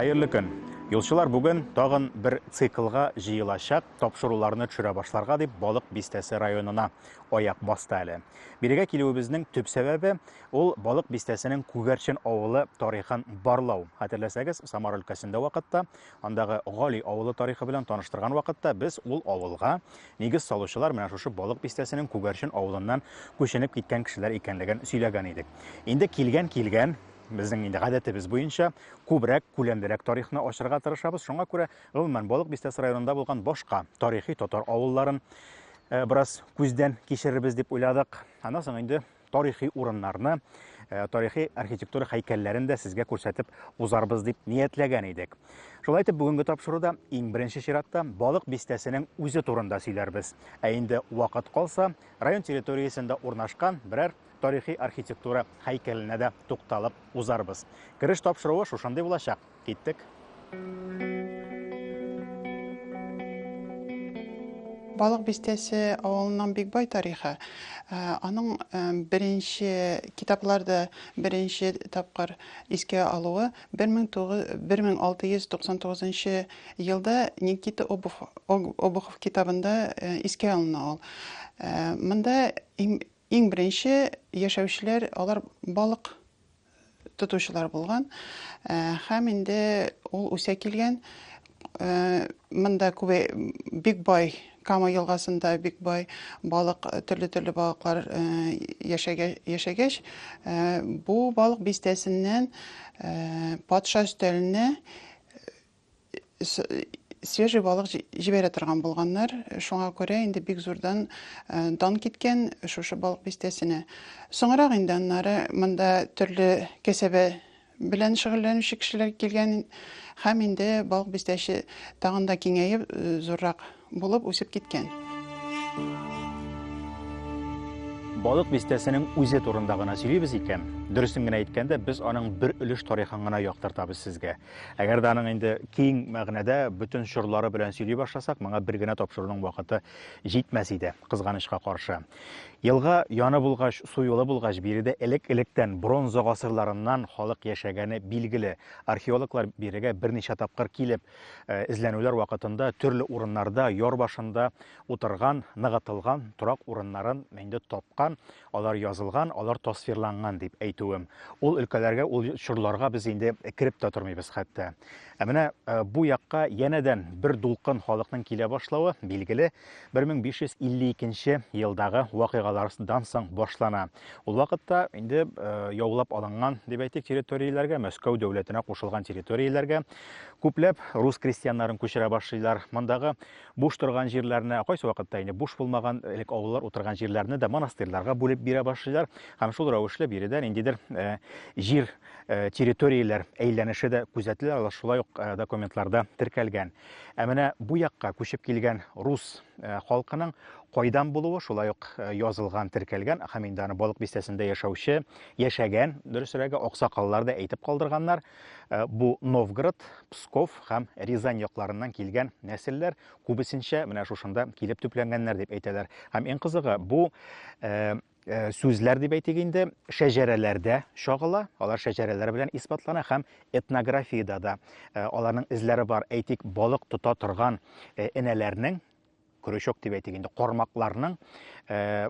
Хайырлы көн. Юлчылар бүген тагын бер циклга җыелачак, тапшыруларны төшерә башларга дип Балык Бистәсе районына аяк басты әле. Бирегә килүебезнең төп сәбәбе ул Балык Бистәсенең Күгәрчен авылы тарихын барлау. Хәтерләсәгез, Самар өлкәсендә вакытта, андагы Гали авылы тарихы белән таныштырган вакытта без ул авылга нигез салучылар менә шушы Балык Бистәсенең Күгәрчен авылыннан күченеп киткән кешеләр икәнлеген сөйләгән идек. Инде килгән безнең инде гадәтебез буенча күбрәк, күләмлерәк тарихны ачырга тырышабыз. Шуңа күрә гомумән Балык Бистәсе районында булган башка тарихи татар авылларын бераз күздән кичерербез дип уйладык. Аннан соң инде тарихи урыннарны, тарихи архитектура һәйкәлләрен дә сезгә күрсәтеп узарбыз дип ниятләгән идек. Шулай итеп, бүгенге тапшыруда иң беренче чиратта Балык Бистәсенең үзе турында сөйләрбез. Ә инде вакыт калса, район территориясендә урнашкан берәр тарихи архитектура һәйкәленә дә тукталып узарбыз. Кереш тапшыруы шушындый булачак. Киттек. Балык Бистәсе авылының бик бай тарихы. Аның беренче китапларда беренче тапкыр искә алуы 1699 елда Никита Обухов китабында искә алына ул. Монда иң беренче яшәүчеләр алар балык тотучылар булган. Һәм инде ул үсә килгән. Монда бик бай Кама елгасында бик бай балык, төрле балыклар яшәгәч, бу Балык Бистәсеннән патша өстәленә свежий балык җибәрә торган булганнар. Шуңа күрә инде бик зурдан дан киткән шушы Балык Бистәсенә. Соңрак инде аннары монда төрле кәсәбе белән шөгыльләнүче кешеләр килгән һәм инде Балык Бистәсе тагын да киңәеп, зуррак булып үсеп киткән. Балык Бистәсенең үзе турында гына сөйлибез икән. Дөресен генә әйткәндә, без аның бер өлеш тарихын гына яктыртабыз сезгә. Әгәр дә аның инде киң мәгънәдә бүтән чорлары белән сөйли башласак, моңа бер генә тапшыруның вакыты җитмәс иде, кызганычка каршы. Елга яны булгач, суюлы булгач, биредә элек-электән бронза гасырларыннан халык яшәгәне билгеле. Археологлар бирегә берничә тапкыр килеп, эзләнүләр вакытында төрле урыннарда, яр башында утырган, ныгытылган торак урыннарын инде тапкан, алар язылган, алар тасвирланган дип әйтүем. Ул өлкәләргә, ул чорларга без инде кирип тә тормыйбыз хәтта. Менә бу якка янәдән бер дулкын халыкның килә башлавы билгеле 1552 елдагы вакыйгалардан соң башлана. Ул вакытта инде яулап алынган дип әйтик территорияләргә, Мәскәү дәүләтенә кушылган территорияләргә күпләп рус крестьяннарын күчерә башлыйлар. Мондагы буш торган җирләрне, кайсы вакытта инде буш булмаган элек авыллар утырган җирләрне дә монастырьларга бүлеп бирә башлыйлар. Һәм шул рәвешле биредә ниндидер җир территорияләр әйләнеше дә күзәтелә, шулай ук документларда теркәлгән. Ә менә бу якка күчеп килгән рус халкының кайдан булуы шулай ук язылган, теркәлгән. Һәм инде аны Балык Бистәсендә яшәгән, дөресрәге аксакаллар да әйтеп калдырганнар. Бу Новгород, Псков һәм Рязань якларыннан килгән нәселләр күбесенчә менә шушында килеп төпләнгәннәр дип әйтәләр. Һәм иң кызыгы, бу сүзләр дип әйтик инде шәҗәрәләрдә чагыла, алар шәҗәрәләр белән исбатлана һәм этнографиядә дә аларның эзләре бар. Әйтик, балык тота торган энәләрнең, күрешок дип әйтик инде, кармакларның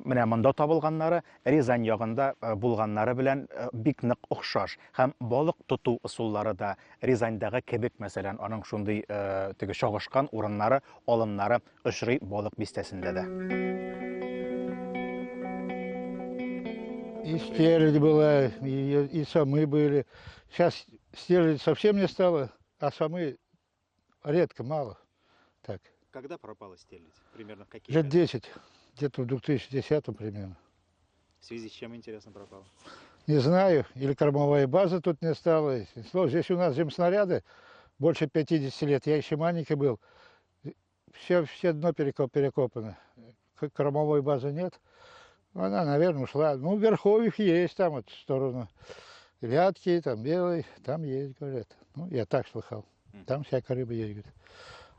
менә монда табылганнары Рязань ягында булганнары белән бик нык охшаш. Һәм балык тоту ысуллары да Рязаньдагы кебек, мәсәлән, аның шундый теге чагышкан урыннары, алымнары очрый Балык Бистәсендә дә. И стерлядь была, и самы были. Сейчас стерлядь совсем не стало, а самы редко, мало. Так. Когда пропала стерлядь? Примерно в какие Лет годы? 10, где-то в 2010 примерно. В связи с чем, интересно, пропала? Не знаю, или кормовая база тут не стала. Здесь у нас земснаряды больше 50 лет. Я еще маленький был. Все дно перекопано. Кормовой базы нет. Она, наверное, ушла. Ну, в Верховьях есть, там вот в сторону Вятки, там Белый, там есть, говорят. Ну, я так слыхал. Там всякая рыба есть,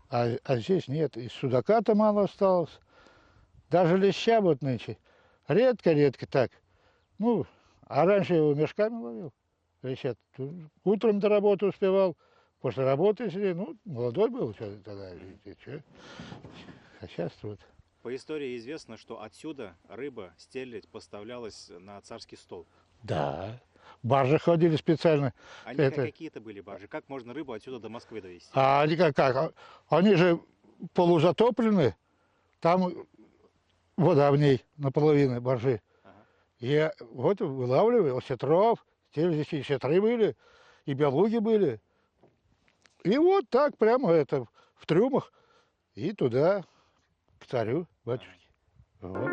говорят. А здесь нет. И судака-то мало осталось. Даже леща вот нынче. Редко так. Ну, а раньше я его мешками ловил. Леща. Утром до работы успевал, после работы сидел, ну, молодой был тогда, и чё. А сейчас вот. По истории известно, что отсюда рыба, стерлядь поставлялась на царский стол. Да. Баржи ходили специально. Они Это. какие-то были баржи? Как можно рыбу отсюда до Москвы довести? А они как? Они же полузатоплены, там вода в ней наполовину баржи. Ага. И вот вылавливали осетров, здесь и сетры были, и белуги были. И вот так прямо это в трюмах и туда, к царю, батюшке. Вот.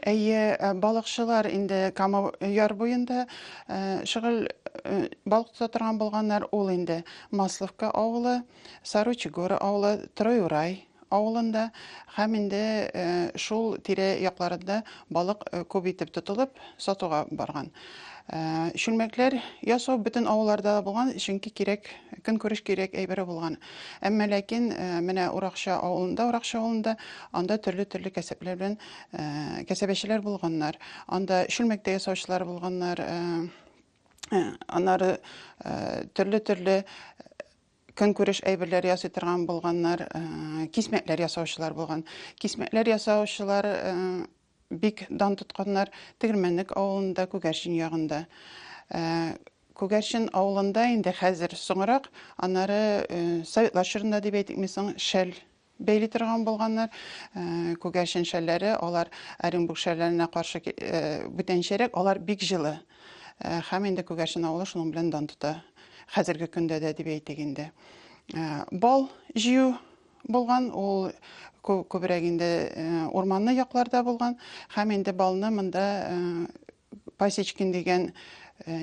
Әйе, балыкчылар инде Кама яр буенда шөгыль балык тота торган булганнар ул инде Масловка авылы, Саручи горы авылы, Троюрай авылында һәм инде шул тирә якларында балык күп итеп тотылып сатуга барган. Шүлмәкләр ясау бөтен авылларда булган, чөнки кирәк, көнкүреш кирәк әйбере булган. Әмма ләкин менә Уракча авылында анда төрле кәсепләр белән кәсәбәчеләр булганнар. Анда шүлмәктә ясаучылар булганнар, аннары төрле көнкүреш әйберләр ясый торган булганнар, кисмәкләр ясаучылар булган. Кисмәкләр ясаучылар бик дан тотканнар Тегермәнлек авылында, Күгәрчен ягында. Күгәрчен авылында инде хәзер соңрак, аннары Советлар чорында дип әйтикме соң, шәл бәйли торган булганнар. Күгәрчен шәлләре, алар Оренбург шәлләренә каршы бүтәнчәрәк, алар бик җылы. Һәм инде Күгәрчен авылы шуның белән дан тота. Хәзерге көндә дә дип әйтик инде. Бал җыю булган, ул күбрәк инде урманны якларда булган, һәм инде балны монда Пасечкин дигән,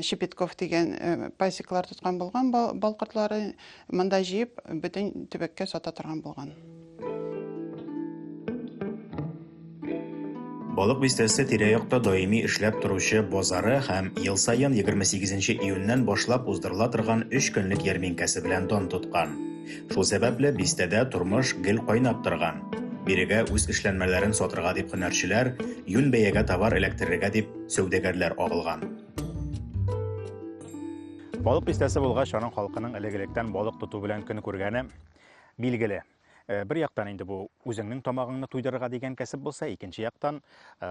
Шепетков дигән пасеклар тоткан булган, балкыртлары монда җыеп бөтен төбәккә сата торган булган. Балык бистәсе тирә-якта даими эшләп торучы базары һәм ел саен 28 июньнән башлап уздырыла торган 3 көнлек ярминкәсе белән дан тоткан. Шул сәбәпле бистәдә тормыш гел кайнап торган. Бирегә үз эшләнмәләрен сатырга дип һөнәрчеләр, юн бәягә товар эләктерергә дип сәүдәгәрләр агылган. Балык бистәсе булгач, аның халкының элек-электән балык тоту белән көн күргәне билгеле. Бер яктан инде бу үзеңнең тамагыңны туйдырырга дигән кәсеп булса, икенче яктан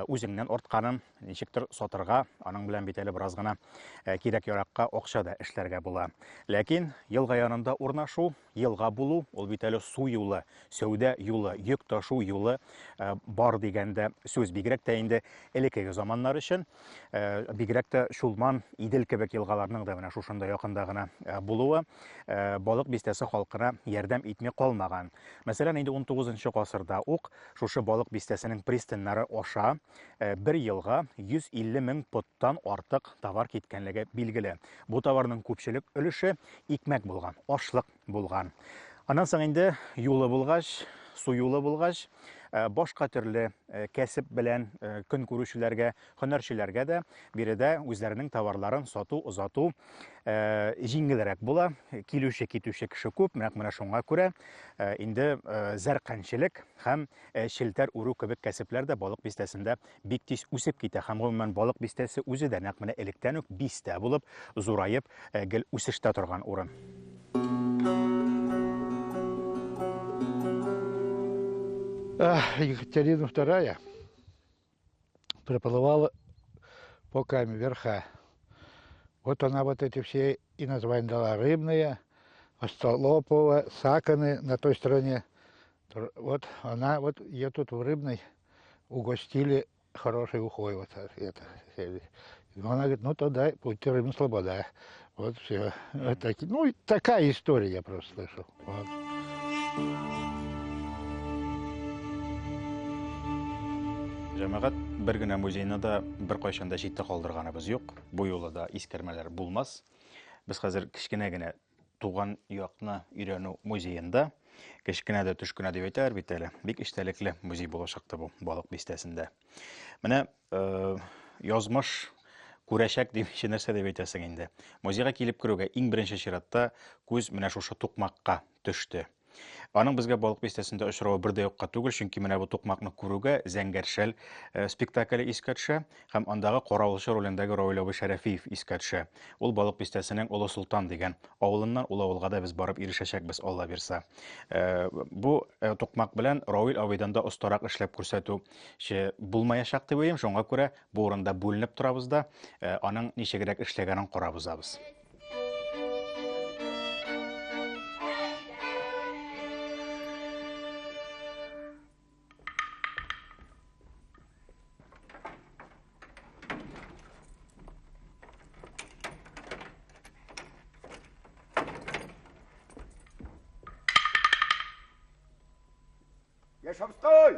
үзеңнән артканын ничектер сатырга, аның белән бит әле бераз гына кирәк-яракка акча да эшләргә була. Ләкин елга янында урнашу, елга булу, ул бит әле су юлы, сәүдә юлы, йөк ташу юлы бар дигәндә сүз. Бигрәк тә инде элеккеге заманнар өчен, бигрәк тә Шулман, Идел кебек елгаларның да менә шушында якында гына булуы балык бистәсе халкына ярдәм итми калмаган. Мәсәлән, инде 19-нчы гасырда ук шушы балык бистәсенең пристаннары аша бер елга 150 мең поттан артык товар киткәнлеге билгеле. Бу товарның күпчелек өлеше икмәк булган, ашлык булган. Аннан соң инде юлы булгач, су юлы булгач, башка төрле кәсеп белән көн күрүчеләргә, һөнәрчеләргә дә биредә үзләренең товарларын сату, озату җиңелрәк була. Килүче, китүче кеше күп, менә шуңа күрә инде зәркәнчелек һәм челтәр үрү кебек кәсепләр дә балык бистәсендә бик тиз үсеп китә. Һәм гомумән балык бистәсе үзе дә нәкъ менә электән үк бистә булып зураеп гел үсештә торган урын. Екатерина II проплывала по Каме верха. Вот она вот эти все и названия дала: Рыбная, Остолопова, Саканы на той стороне. Вот она, вот ее тут в Рыбной угостили хорошей ухой. Вот это. Она говорит, ну тогда будьте Рыбная слобода. Вот все. Вот таки, ну и такая история я просто слышал. Вот. Җәмәгать бер генә музейны да бер кайчан да читтә калдырганыбыз юк. Бу юлы да искәрмәләр булмас. Без хәзер кичкенә генә туган якны өйрәнү музеенда, кичкенә дә төшкенә дип әйтәләр бит әле. Бик эчтәлекле музей булачакты бу балык бистәсендә. Менә язмыш күрәчәк дип нәрсә дип әйтәсең инде. Музейга килеп керүгә иң беренче чиратта күз менә шушы тукмакка төште. Аның безгә балык бистәсендә очравы бер дә юкка түгел, чөнки менә бу тукмакны күрүгә Зәңгәршәл спектакле искә төшә һәм андагы каравылчы ролендәге Равил абый Шәрәфиев искә төшә. Ул балык бистәсенең Олы Солтан дигән авылыннан ул авылга да без барып ирешәчәкбез, Алла бирсә. Бу тукмак белән Равил абыйдан да остарак эшләп күрсәтүче булмаячак дип уйлыйм. Шуңа күрә бу урында бүленеп торабыз да, аның ничегрәк эшләгәнен карабыз. Yaşamsтой!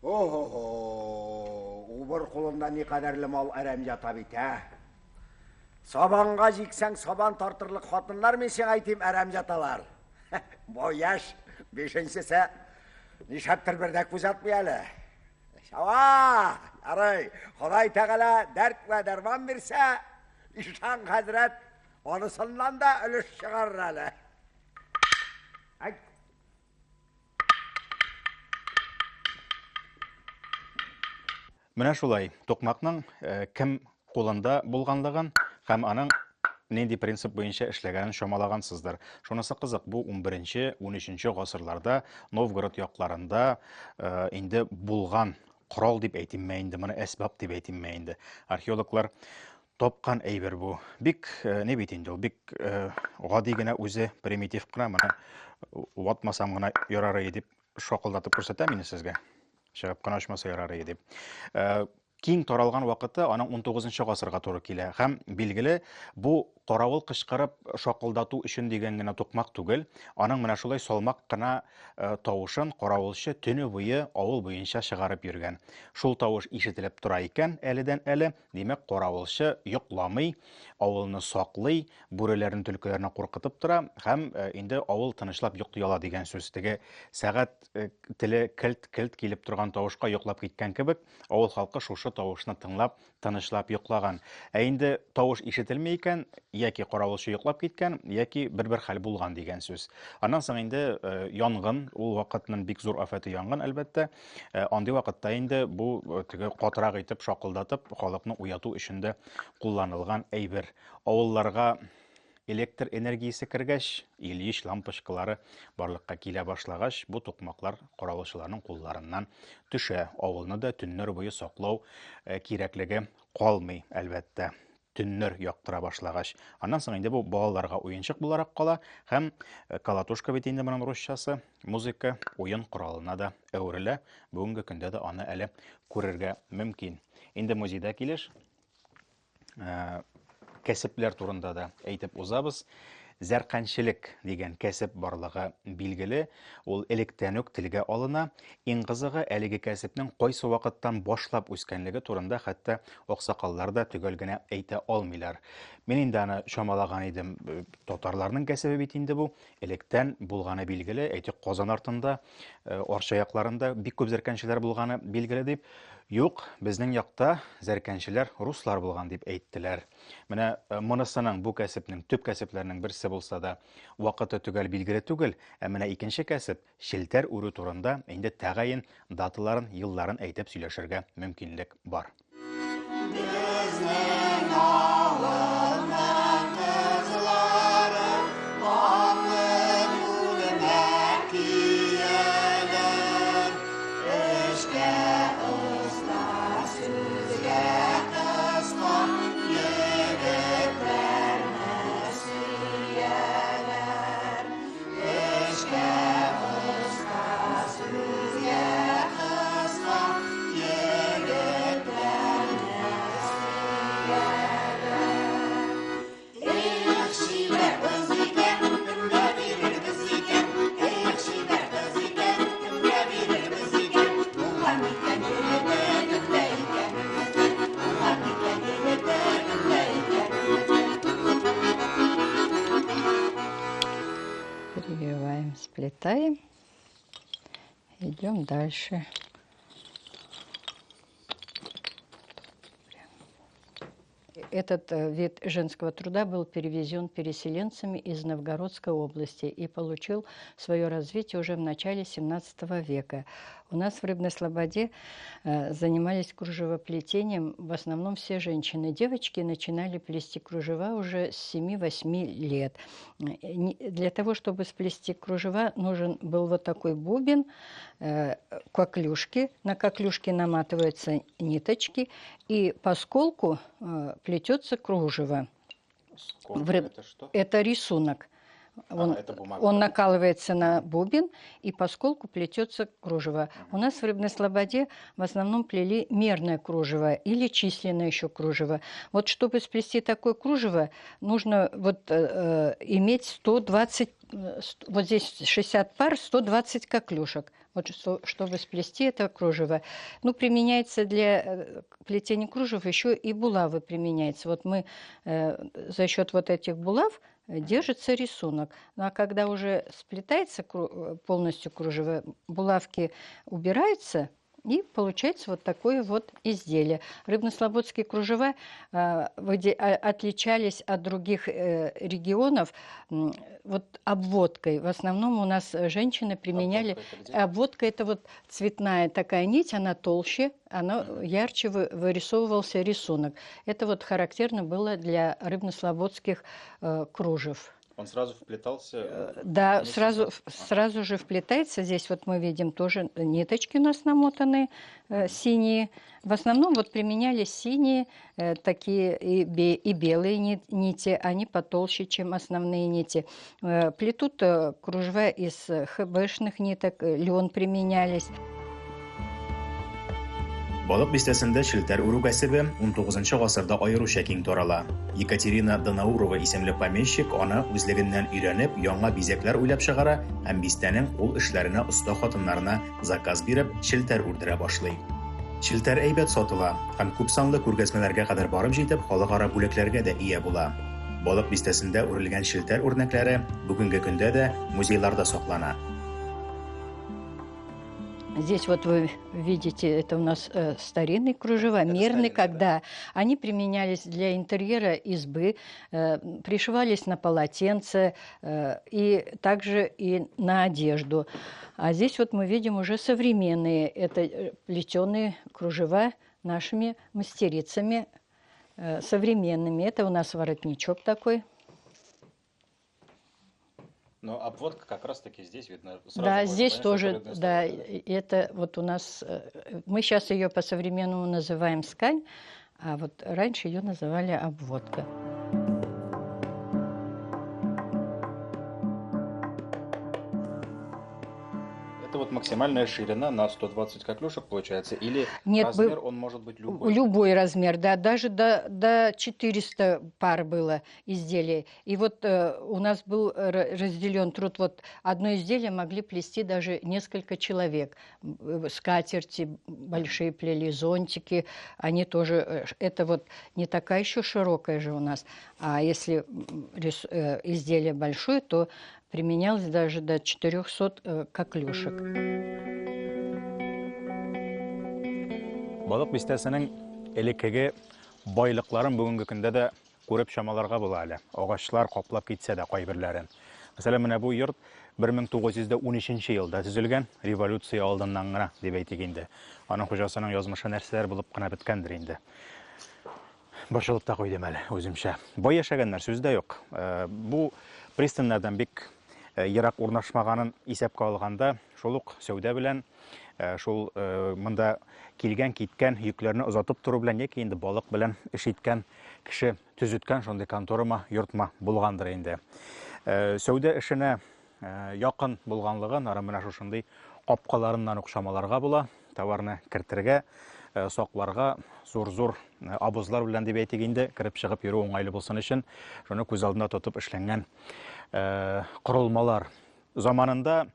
Ого, убыр қолында не қадарлы мал әрәм жата бит, ә? Сабанға жиксәң, сабан тартырлық қатынлар мен сен айтайым әрәм жаталар. Бой яш, бешенсесе, нишаптыр бірдәк бұзатмай әлі. Шава, ярай, Құдай тағала дәрт вә дәрман берсе, Ишан Хәзрәт онысынан да үліш шығарыр әлі. Менә шулай, тукмакның кем кулында булганлыгын һәм аның нинди принцип буенча эшләгәнен чамалагансыздыр. Шунысы кызык, бу 11-13 гасырларда Новгород якларында инде булган корал дип әйтим мен инде, моны әсбап дип әйтим мен инде. Археологлар топкан әйбер бу. Бик не бит инде ул, бик гади генә үзе примитив кына, моны ватмасам гына ярар дип шакылдатып күрсәтәм инде сезгә. Чыгып кына очмаса ярар дип. Киң таралган вакыты аның 19 гасырга туры килә. Һәм билгеле, бу каравыл кычкырып шакылдату өчен дигән генә тукмак түгел, аның менә шулай салмак кына тавышын каравылчы төне буе авыл буенча чыгарып йөргән. Шул тавыш ишетелеп тора икән әледән-әле, димәк каравылчы йокламый, авылны саклый, бүреләрне, төлкеләрне куркытып тора һәм инде авыл тынычлап йоклый ала дигән сүз. Теге сәгать теле килт килеп торган тавышка йоклап киткән кебек, авыл халкы шушы тавышны тыңлап, тынычлап йоклаган. Ә инде тавыш ишетелмәй икән, яки каравылчы йоклап киткән, яки бер хәл булган дигән сүз. Аннан соң инде янгын, ул вакытның бик зур афаты янгын әлбәттә. Андый вакытта инде бу теге катырак итеп шакылдатып, халыкны уяту өчен дә кулланылган әйбер. Авылларга электр энергиясе кергәч, Ильич лампочкалары барлыкка килә башлагач, бу тукмаклар каравылчыларның кулларыннан төшә. Авылны да төннәр буе саклау кирәклеге калмый, әлбәттә. Төннәр яктыра башлагач. Аннан соң инде бу балаларга уенчык буларак кала һәм колотушка бит инде моның русчасы, музыка, уен коралына да әверелә. Бүгенге көндә дә аны әле күрергә мөмкин. Инде музейда килеш кәсепләр турында да әйтеп узабыз. Зәркәнчелек дигән кәсеп барлыгы билгеле, ул электән үк телгә алына. Иң кызыгы, әлеге кәсепнең кайсы вакыттан башлап үскәнлеге турында хәтта аксакаллар да төгәл генә әйтә алмыйлар. Мин инде аны чамалаган идем, татарларның кәсебе бит инде бу, электән булганы билгеле, әйтик Казан артында, Арча якларында бик күп зәркәнчеләр булганы билгеле дип. Юк, безнең якта зәркәнчеләр руслар булган дип әйттеләр. Менә монысының, бу кәсепнең, төп кәсепләрнең берсе булса да, вакыты төгәл билгеле түгел, ә менә икенче кәсеп, челтәр үрү турында инде тәгаен даталарын, елларын әйтеп сөйләшергә мөмкинлек бар. Переливаем, сплетаем. Идем дальше. этот вид женского труда был перевезен переселенцами из Новгородской области и получил свое развитие уже в начале 17 века. У нас в Рыбной Слободе занимались кружевоплетением в основном все женщины. Девочки начинали плести кружева уже с 7-8 лет. Для того, чтобы сплести кружева, нужен был вот такой бубен, коклюшки. На коклюшке наматываются ниточки, и по сколку плетется кружево. Это что? Это рисунок. Это бумага. Он накалывается на бубен, и по сколку плетется кружево. У нас в Рыбной Слободе в основном плели мерное кружево или численное еще кружево. Вот чтобы сплести такое кружево, нужно иметь 120, вот здесь 60 пар, 120 коклюшек. Вот чтобы сплести это кружево. Ну, применяется для плетения кружев еще и булавы применяется. Вот мы за счет вот этих булав держится рисунок. Ну, а когда уже сплетается полностью кружево, булавки убираются, и получается вот такое вот изделие. Рыбнослободские кружева отличались от других регионов вот обводкой. В основном у нас женщины применяли... Обводка это вот цветная такая нить, она толще, она ярче вырисовывался рисунок. Это вот характерно было для рыбнослободских кружев. Он сразу вплетался? Да, сразу же вплетается. Здесь вот мы видим тоже ниточки у нас намотаны, синие. В основном вот применялись синие, такие и белые нити, они потолще, чем основные нити. Плетут кружева из ХБшных ниток, лен применялись. Балык бистәсендә челтәр үрү кәсебе 19 гасырда аеруча киң тарала. Екатерина Донаурова исемле помещик аны үзлегеннән өйрәнеп, яңа бизәкләр уйлап чыгара һәм бистәнең ул эшләренә оста хатыннарына заказ биреп, челтәр үрдерә башлый. Челтәр әйбәт сатыла һәм күп санлы күргәзмәләргә кадәр барып җитеп, халыкара бүләкләргә дә ия була. Балык бистәсендә үрелгән челтәр үрнәкләре бүгенге көндә дә музейларда саклана. Здесь вот вы видите, это у нас старинные кружева, мерные, когда они применялись для интерьера избы, пришивались на полотенце и также и на одежду. А здесь вот мы видим уже современные, это плетеные кружева нашими мастерицами современными. Это у нас воротничок такой. Но обводка как раз-таки здесь видно. Да, здесь тоже, да, это вот у нас, мы сейчас ее по-современному называем скань, а вот раньше ее называли обводка. Это вот максимальная ширина на 120 коклюшек получается? Или нет, размер он может быть любой? Любой размер, да, даже до 400 пар было изделий. И вот у нас был разделен труд, вот одно изделие могли плести даже несколько человек. Скатерти большие плели, зонтики, они тоже, это вот не такая еще широкая же у нас. А если изделие большое, то применялось даже до 400 коклюшек. Балык бистәсенең элеккеге байлыкларын бүгенге көндә дә күреп чамаларга була әле. Агачлар каплап китсә дә кайберләрен. Мәсәлән, менә бу йорт 1913 елда төзелгән, революция алдыннан гына дип әйтик инде. Аның хуҗасының язмышы нәрсәләр булып кына беткәндер инде. Борчылып та куйдым әле үземчә. Бай яшәгәннәр сүздә юк. Бу пристаннардан бик ерак урнашмаганын исәпкә алганда, шул ук сәүдә белән, шул монда килгән киткән йөкләрне озатып туру белән яки инде балык белән эш иткән кеше төзеткән шундый конторама, йортма булгандыр инде. Сәүдә эшенә якын булганлыгын ары менә шушындый капкаларыннан ук чамаларга була, товарны кертергә, сакларга, зур-зур абызлар белән дип әйтик инде, кирип чыгып йөрү уңайлы булсын өчен, шуны күз алдына тотып эшләнгән корылмалар. Заманында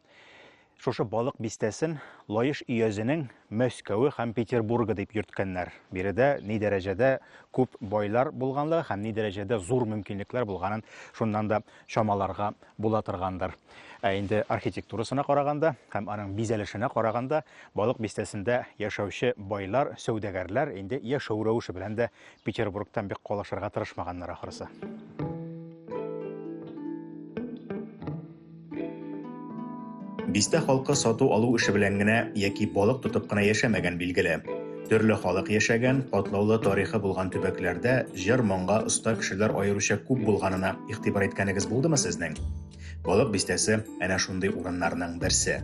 шушы балык бистәсен Лаеш өязенең Мәскәүе һәм Петербургы дип йөрткәннәр. Биредә ни дәрәҗәдә күп байлар булганлыгы һәм ни дәрәҗәдә зур мөмкинлекләр булганын шуннан да чамаларга була торгандыр. Инде архитектурасына караганда һәм аның бизәлешенә караганда балык бистәсендә яшәүче байлар, сәүдәгәрләр инде яшәү рәвеше белән дә Петербургтан бик калашырга тырышмаганнар ахрысы. Бистә халкы сату алу эше белән генә яки балык тотып кына яшәмәгән билгеле. Төрле халык яшәгән, катлаулы тарихы булган төбәкләрдә җыр-моңга оста кешеләр аеруча күп булганына игътибар иткәнегез булдымы сезнең? Балык бистәсе әнә шундый урыннарның берсе.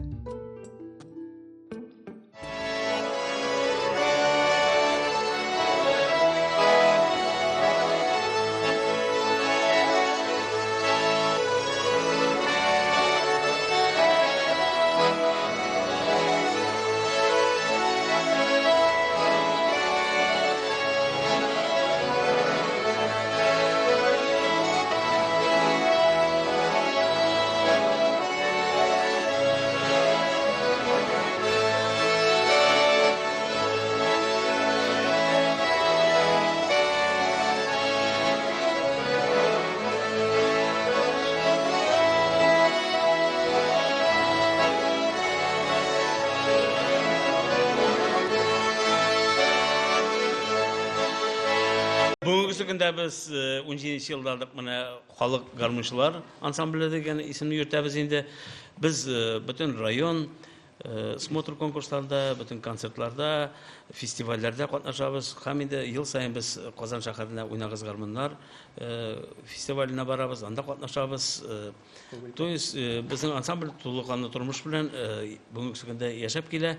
Бүгінгі күнде біз 17 жылдадық мына халық гармоншылар ансамблі деген исемні йөртәбез инде. Біз бүтін район смотр конкурсларда, бүтін концертларда, фестивальләрдә катнашабыз. Һәм инде ел сайын біз Казан шәһәренә уйнагыз гармоннар фестиваленә барабыз, анда катнашабыз. То есть безнең ансамбль тулыканлы тормыш белән бүгенге көндә яшәп килә.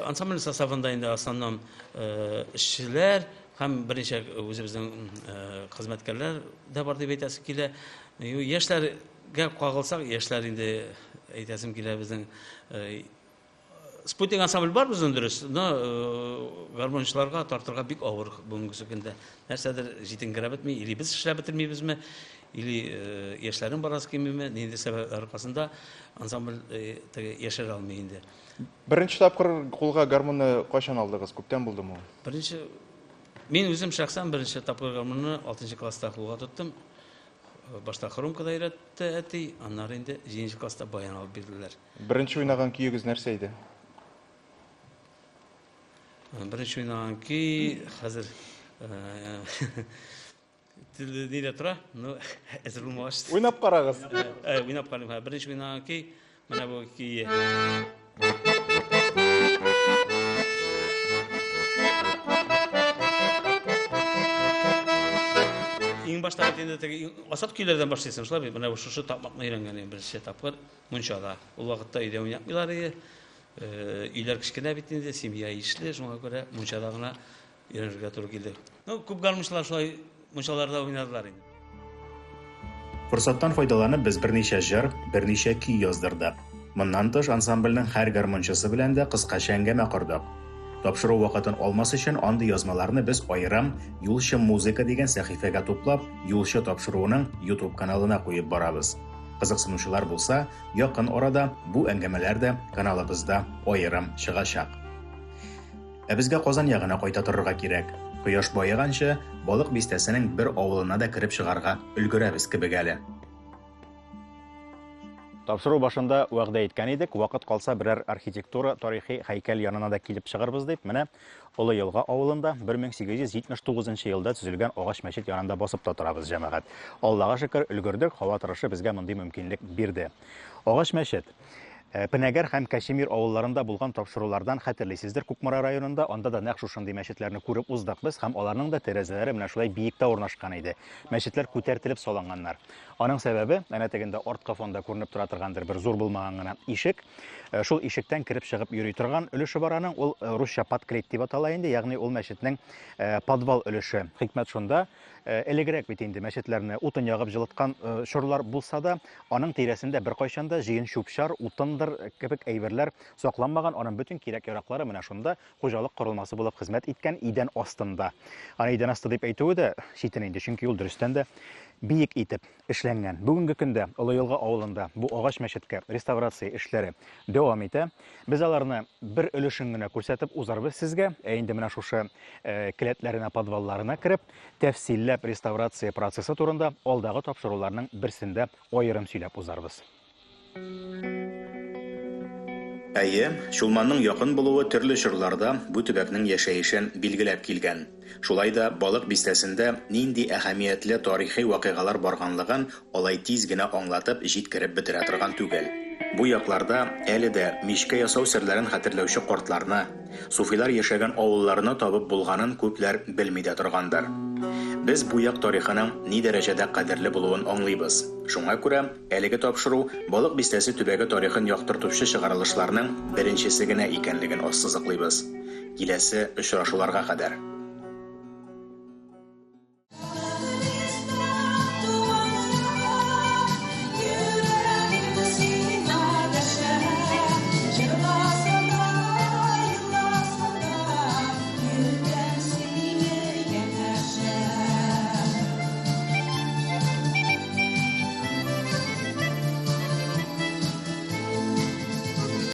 Ансамбль составында инде основном эшчеләр һәм берничә үзебезнең хезмәткәрләр дә бар дип әйтәсе килә. Яшьләргә кагылсак, яшьләр инде әйтәсем килә безнең спутник ансамбль бар безнең дөрес, но гармончыларга тартырга бик авыр бүгенге көндә. Нәрсәдер җитенгерә бетми, или без эшләп бетермибезме, или яшьләрнең барасы килмиме, нинди сәбәпләр аркасында ансамбль яшәр алмый инде. Беренче тапкыр кулга гармонны кайчан алдыгыз? Күптән булдымы? Беренче Мен үзем шәхсән беренче тапкыр гармонны 6 класста кулга тоттым. Башта хромкада өйрәтте әти, аннары инде 7 класста баян алып бирделәр. Беренче уйнаган көегез нәрсә иде? Беренче уйнаган көй хәзер телдә тора, но әзер булмагач. Уйнап карагыз. Уйнап карыйм. Беренче уйнаган көй менә бу көй. Иң башта инде асат көйләрдән башлыйсың, шулай менә шушы тапмакны өйрәнгән беренче тапкыр мунчада. Ул вакытта өйдә уйнамыйлар иде. Өйләр кичкенә бит инде, семья ишле, шуңа күрә мунчада гына өйрәнергә туры килде. Ну, күп гармончылар шулай мунчаларда уйнадылар инде. Форсаттан файдаланып без берничә җыр, берничә көй яздырдык. Моннан тыш ансамбльнең һәр гармончысы белән дә кыскача әңгәмә кордык. Тапшыру вакытын алмас өчен андый язмаларны без аерым Юлчы музыка дигән сәхифәгә туплап, Юлчы тапшыруының YouTube каналына куеп барабыз. Кызыксынучылар булса, якын арада бу әңгәмәләр дә каналыбызда аерым чыгачак. Безгә Казан ягына кайта торырга кирәк. Кояш баеганчы, балык бистәсенең бер авылына да кирип чыгарга өлгерәбез кебек әле. Тапшыру башында вәгъдә иткән идек, вакыт калса берәр архитектура, тарихи һәйкәл янына да килеп чыгарбыз дип, менә Олы Елга авылында 1879 елда төзелгән агач мәчет янында басып та торабыз җәмәгать. Аллага шөкер, өлгердек, һава торышы безгә мондый мөмкинлек бирде. Агач мәчет Пенәгәр һәм Кашемир авылларында булган тапшырулардан хәтерлисездер, Күкмара районында, анда да нәкъ шушындый мәчетләрне күреп уздык без, һәм аларның да тәрәзәләре менә шулай биектә урнашкан иде. Мәчетләр күтәртелеп салынганнар. Аның сәбәбе, әнә тегендә арткы фонда күренеп тора торгандыр бер зур булмаган гына ишек. Шул ишектән кирип чыгып йөри торган өлеше бар аның, ул русча подклет дип атала инде, ягъни ул мәчетнең подвал өлеше. Хикмәт шунда, элегрәк бит инде мәчетләрне утын ягып җылыткан шурлар булса да, аның тирәсендә бер кайчанда җыен чүп-чар, утындыр кебек әйберләр сакланмаган, аның бөтен кирәк-яраклары менә шунда хуҗалык корылмасы булып хезмәт иткән идән астында. Аны идән асты дип әйтүе дә читен инде, чөнки ул дөрестән дә биек итеп эшләнгән. Бүгенге көндә Олыелга авылында бу агач мәчеткә реставрация эшләре дәвам итә. Без аларны бер өлешен генә күрсәтеп узарбыз сезгә. Инде менә шушы келәтләренә, подвалларына кереп, тәфсилләп реставрация процессы турында алдагы тапшыруларның берсендә аерым сөйләп узарбыз. Әйе, Чулманның якын булуы төрле чорларда бу төбәкнең яшәешен билгеләп килгән. Шулай да балык бистәсендә нинди әһәмиятле тарихи вакыйгалар барганлыгын алай тиз генә аңлатып җиткереп бетерә торган түгел. Бу якларда әле дә мичкә ясау серләрен хәтерләүче картларны, суфилар яшәгән авылларны табып булганын күпләр белми дә торгандыр. Без бу як тарихының ни дәрәҗәдә кадерле булуын аңлыйбыз. Шуңа күрә әлеге тапшыру балык бистәсе төбәге тарихын яктыртучы чыгарылышларның беренчесе генә икәнлеген ассызыклыйбыз. Киләсе очрашуларга кадәр.